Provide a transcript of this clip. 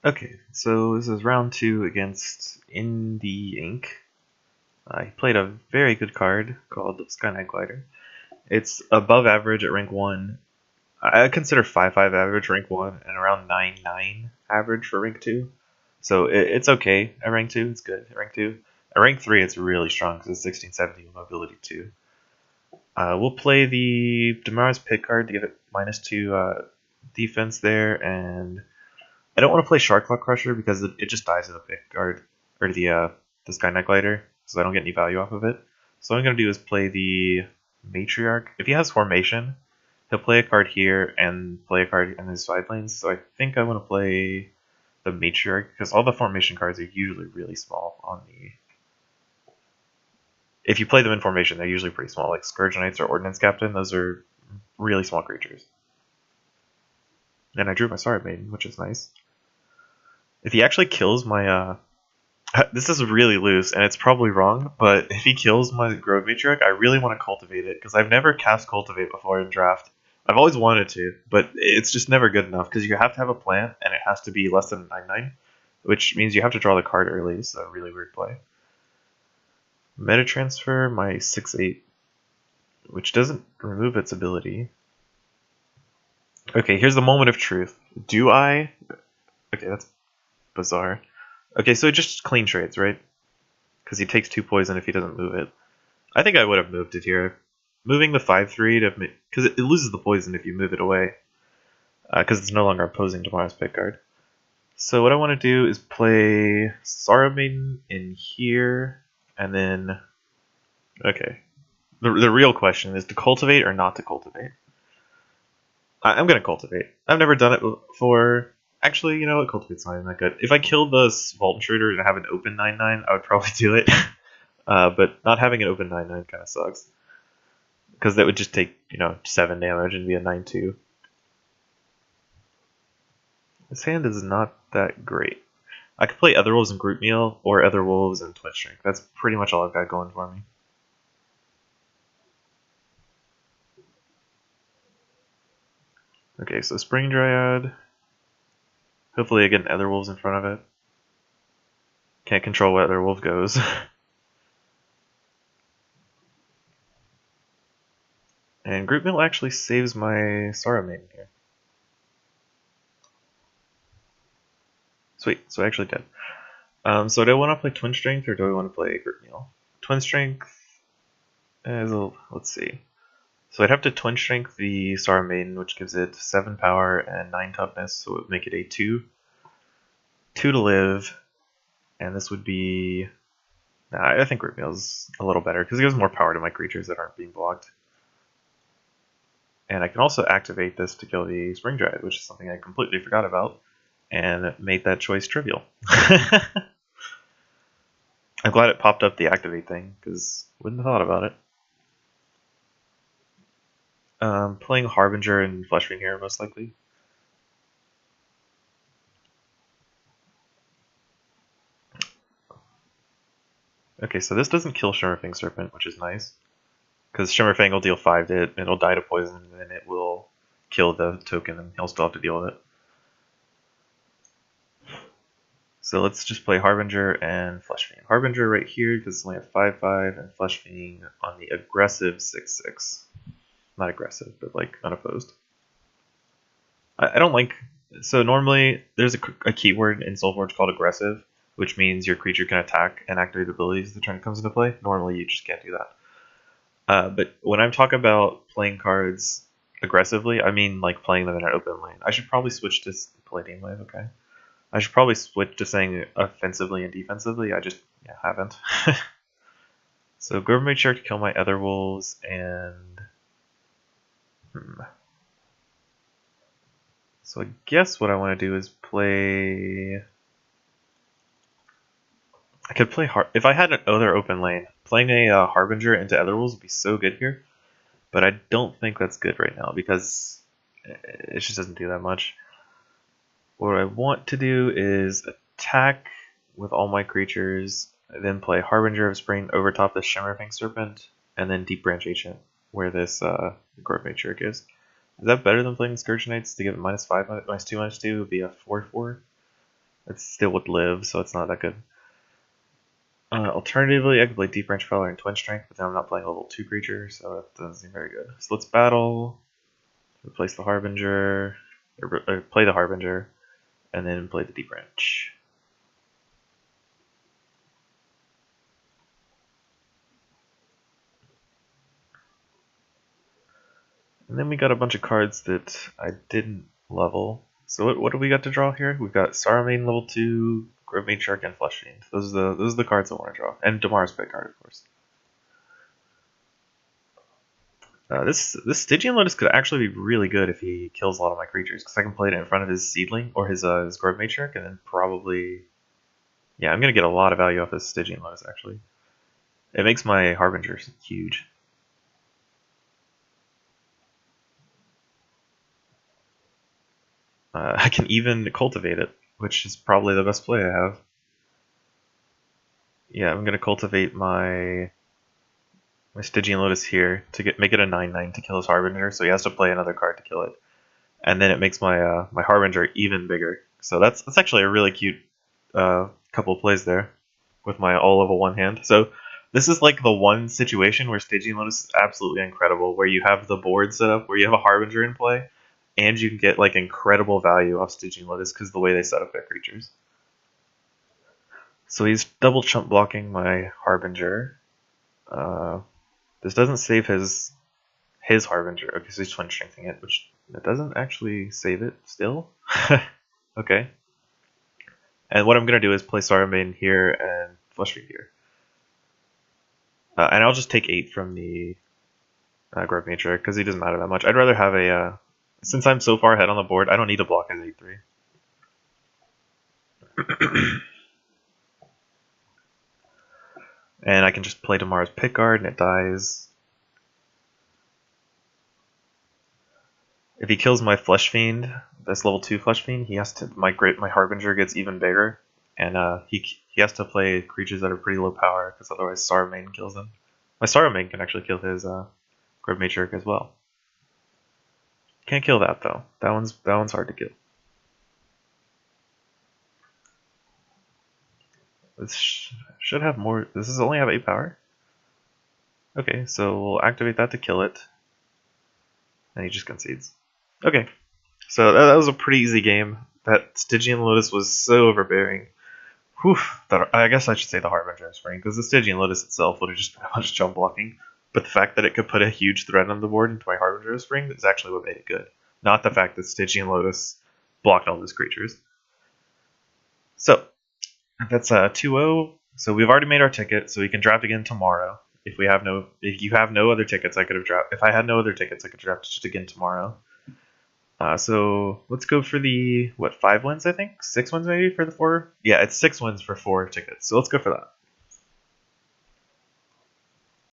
Okay, so this is round 2 against Indie Inc. He played a very good card called Sky Knight Glider. It's above average at rank 1. I consider 5-5 average rank 1 and around 9-9 average for rank 2. So it's okay at rank 2, it's good at rank 2. At rank 3 it's really strong because it's 1670 with mobility 2. We'll play the Damara's Pit card to give it -2 defense there, and I don't want to play Shark Crusher because it just dies to the pick guard or the Sky Knight Glider, so I don't get any value off of it. So what I'm gonna do is play the Matriarch. If he has formation, he'll play a card here and play a card in his side lanes. So I think I want to play the Matriarch because all the formation cards are usually really small on the. If you play them in formation, they're usually pretty small, like Scourge Knights or Ordnance Captain. Those are really small creatures. And I drew my Sorrow Maiden, which is nice. If he actually kills my this is really loose and it's probably wrong, but if he kills my Grove Matriarch, I really want to cultivate it because I've never cast Cultivate before in draft. I've always wanted to, but it's just never good enough because you have to have a plant and it has to be less than 9-9, which means you have to draw the card early. So a really weird play. Meta transfer my 6/8, which doesn't remove its ability. Okay, here's the moment of truth. Do I? Okay, that's bizarre. Okay, so it just clean trades, right? Because he takes 2 poison if he doesn't move it. I think I would have moved it here. Moving the 5/3 to because it loses the poison if you move it away, because it's no longer opposing Damara's Pit card. So what I want to do is play Sorrow Maiden in here, and then okay. The real question is to cultivate or not to cultivate. I'm gonna cultivate. I've never done it before. Actually, you know what? Cultivate's not even that good. If I killed the Vault Intruder and have an open 9/9, I would probably do it. But not having an open 9/9 kind of sucks. Because that would just take, 7 damage and be a 9/2. This hand is not that great. I could play Otherwolves and Group Meal, or Otherwolves and Twitch Strength. That's pretty much all I've got going for me. Okay, so Spring Dryad. Hopefully I get an Otherwolves in front of it. Can't control where Otherwolf goes. And Group Meal actually saves my Sorrow Maiden here. Sweet, so I actually did. So do I want to play Twin Strength or do I want to play Group Meal? Twin Strength is let's see. So I'd have to Twin Strength the Sorrow Maiden, which gives it 7 power and 9 toughness, so it would make it a 2. 2 to live, and this would be... Nah, I think Group Meal is a little better, because it gives more power to my creatures that aren't being blocked. And I can also activate this to kill the Spring Dryad, which is something I completely forgot about, and made that choice trivial. I'm glad it popped up the activate thing, because wouldn't have thought about it. Playing Harbinger and Fleshfiend here, most likely. Okay, so this doesn't kill Shimmerfang Serpent, which is nice. Because Shimmerfang will deal 5 to it, and it'll die to poison, and then it will kill the token, and he'll still have to deal with it. So let's just play Harbinger and Fleshfiend. Harbinger right here, because it's only a 5/5, and Fleshfiend on the aggressive 6/6. Not aggressive, but like unopposed. I don't like... So normally, there's a keyword in Soulforge called aggressive, which means your creature can attack and activate abilities the turn it comes into play. Normally, you just can't do that. But when I'm talking about playing cards aggressively, I mean like playing them in an open lane. I should probably switch to Palladium Wave, okay? I should probably switch to saying offensively and defensively. I just haven't. So Grove Matriarch to kill my Otherwolves, and... So I guess what I want to do is play... I could play if I had another open lane, playing a Harbinger into Otherwolves would be so good here. But I don't think that's good right now because it just doesn't do that much. What I want to do is attack with all my creatures, then play Harbinger of Spring over top the Shimmerfang Serpent, and then Deep Branch Ancient, where this Grove Matriarch is. Is that better than playing Scourge Knights to give it -5, -2, -2 would be a 4/4? It still would live, so it's not that good. Alternatively, I could play Deep Branch Feller and Twin Strength, but then I'm not playing level 2 creature, so that doesn't seem very good. So let's battle, replace the Harbinger, or play the Harbinger, and then play the Deep Branch. And then we got a bunch of cards that I didn't level. So what do we got to draw here? We've got Saruman level 2, Grove Matriarch, and Flesh Fiend. Those are the cards I want to draw. And Damar's pet card, of course. This Stygian Lotus could actually be really good if he kills a lot of my creatures, because I can play it in front of his Seedling, or his Grove Matriarch, and then probably... Yeah, I'm going to get a lot of value off this Stygian Lotus, actually. It makes my Harbinger huge. I can even cultivate it, which is probably the best play I have. Yeah, I'm gonna cultivate my Stygian Lotus here to make it a 9/9 to kill his Harbinger, so he has to play another card to kill it, and then it makes my my Harbinger even bigger. So that's actually a really cute couple of plays there with my all level 1 hand. So this is like the one situation where Stygian Lotus is absolutely incredible, where you have the board set up where you have a Harbinger in play, and you can get like incredible value off Stygian Lotus because of the way they set up their creatures. So he's double chump blocking my Harbinger. This doesn't save his Harbinger. Okay, so he's twin strengthening it, which that doesn't actually save it still. Okay. And what I'm gonna do is play Saruman here and Flesh Fiend here. And I'll just take 8 from the Grove Matriarch because he doesn't matter that much. I'd rather have a since I'm so far ahead on the board, I don't need to block his 8/3. And I can just play Damar's Pickguard and it dies. If he kills my Flesh Fiend, this level 2 Flesh Fiend, he has to my Harbinger gets even bigger, and he has to play creatures that are pretty low power because otherwise Saruman kills them. My Saruman can actually kill his Grove Matriarch as well. Can't kill that though. That one's hard to kill. This should have more. This is only have 8 power. Okay, so we'll activate that to kill it, and he just concedes. Okay, so that was a pretty easy game. That Stygian Lotus was so overbearing. Whew, I guess I should say the Harbinger Spring, because the Stygian Lotus itself would have just been a bunch of jump blocking. But the fact that it could put a huge threat on the board into my Harbinger Spring is actually what made it good. Not the fact that Stygian Lotus blocked all those creatures. So, that's 2-0. So we've already made our ticket, so we can draft again tomorrow. If you have no other tickets, I could have drafted. If I had no other tickets, I could draft just again tomorrow. So let's go for the 5 wins, I think? 6 wins maybe for the 4? Yeah, it's 6 wins for 4 tickets. So let's go for that.